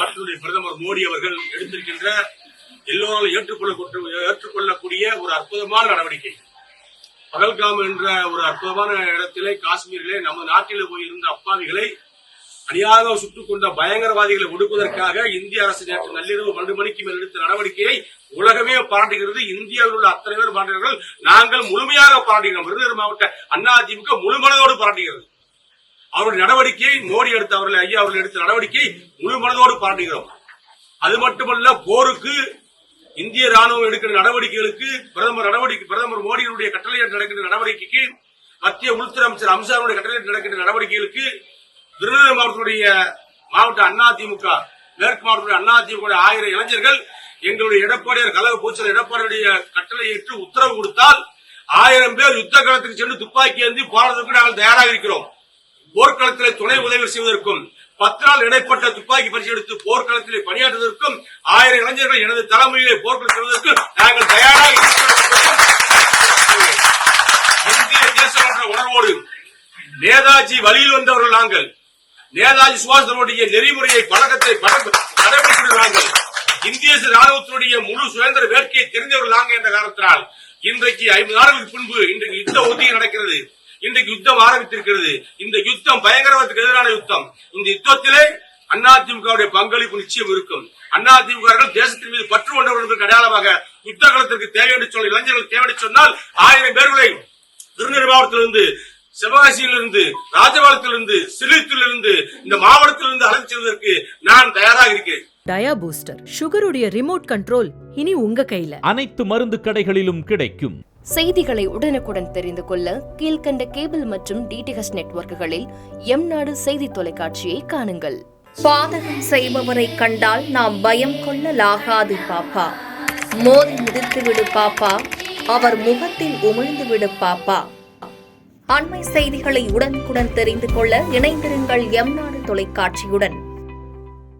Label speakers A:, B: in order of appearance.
A: நாட்டினுடைய பிரதமர் மோடி அவர்கள் எடுத்திருக்கின்ற எல்லோரும் ஏற்றுக்கொள்ளக்கூடிய ஒரு அற்புதமான நடவடிக்கை. பகல்காம் என்ற ஒரு அற்புதமான இடத்திலே காஷ்மீரிலே நம்ம நாட்டில் போயிருந்த அப்பாவிகளை அநியாக சுட்டுக் கொண்ட பயங்கரவாதிகளை ஒடுக்குவதற்காக இந்திய அரசு நேற்று நள்ளிரவு 12 மணிக்கு மேல் எடுத்த நடவடிக்கையை உலகமே பாராட்டுகிறது. இந்தியாவில் உள்ள அத்தனை பேர் பாராட்டுகிறார்கள். நாங்கள் முழுமையாக பாராட்டுகிறோம். விருதுநகர் மாவட்ட அதிமுக முழுமனதோடு பாராட்டுகிறது. அவருடைய நடவடிக்கையை மோடி எடுத்த ஐயா அவர்கள் எடுத்த நடவடிக்கை முழுமனதோடு பாராட்டுகிறோம். அது மட்டுமல்ல, போருக்கு இந்திய ராணுவம் எடுக்கிற நடவடிக்கைகளுக்கு பிரதமர் மோடியினுடைய கட்டளையிட்டு நடக்கின்ற நடவடிக்கைக்கு, மத்திய உள்துறை அமைச்சர் அம்சாவுடைய கட்டளையிட்டு நடக்கின்ற நடவடிக்கைகளுக்கு விருதுநகர் மாவட்ட அதிமுக மேற்கு மாவட்டத்துடைய அதிமுக 1000 இளைஞர்கள் எங்களுடைய எடப்பாடியார் கழக பொதுச்செயலர் எடப்பாடியுடைய கட்டளை ஏற்று உத்தரவு கொடுத்தால் 1000 பேர் யுத்த களத்துக்கு சென்று துப்பாக்கி ஏந்தி போராட்டத்திற்கு நாங்கள் தயாராக இருக்கிறோம். போர்க்களத்தில் துணை உதவி செய்வதற்கும் 10 நாள் இடைப்பட்ட துப்பாக்கி பரிசு எடுத்து போர்க்களத்தில் பணியாற்றுவதற்கும் 1000 இளைஞர்கள் எனது தலைமையிலே போர்க்களம் செல்வதற்கு நாங்கள் தயாராக இருக்கிறோம். இந்திய தேசம் என்ற உணர்வோடு நேதாஜி வழியில் வந்தவர்கள் நாங்கள். நேதாஜி சுபாஷனுடைய நெறிமுறையை பழக்கத்தை கடைபிடிக்கிற நாங்கள். இந்திய ராணுவத்தினுடைய முழு சுதந்திர வேட்கையை தெரிந்தவர்கள் நாங்கள் என்ற காரணத்தினால் இன்றைக்கு 50 நாட்களுக்கு பின்பு இன்றைக்கு யுத்த ஒத்திகை நடக்கிறது. இன்றைக்கு யுத்தம் ஆரம்பித்திருக்கிறது. இந்த யுத்தம் பயங்கரவாதத்துக்கு எதிரான யுத்தம். இந்த யுத்தத்திலே அதிமுகவுடைய பங்களிப்பு நிச்சயம் இருக்கும். அதிமுக தேசத்தின் மீது பற்று கொண்டவர்களுக்கு அடையாளமாக யுத்த களத்திற்கு தேவையான சொன்ன இளைஞர்கள் தேவையான சொன்னால் 1000 பேர்களை விருதுநகர் மாவட்டத்திலிருந்து, சிவகாசியிலிருந்து, ராஜபாளையத்திலிருந்து, சிலித்திலிருந்து, இந்த மாவட்டத்திலிருந்து அழைத்து செல்வதற்கு நான் தயாராக இருக்கிறேன்.
B: டயா பூஸ்டர் சுகருடைய ரிமோட் கண்ட்ரோல் இனி உங்க கையில.
C: அனைத்து மருந்து கடைகளிலும் கிடைக்கும்.
D: செய்திகளை உடனுக்குடன் தெரிந்து கொள்ள கீழ்கண்ட கேபிள் மற்றும் டிடிஎச் நெட்வொர்க்குகளில் எம்நாடு செய்தி தொலைக்காட்சியை காணுங்கள்.
E: பாதகம் செய்பவரை கண்டால் நாம் பயம் கொள்ளலாகாது பாப்பா. மோதி மிதித்துவிடு பாப்பா, அவர் முகத்தில் உமிழ்ந்துவிடு பாப்பா. அண்மை செய்திகளை உடனுக்குடன் தெரிந்து கொள்ள இணைந்திருங்கள் எம்நாடு தொலைக்காட்சியுடன்.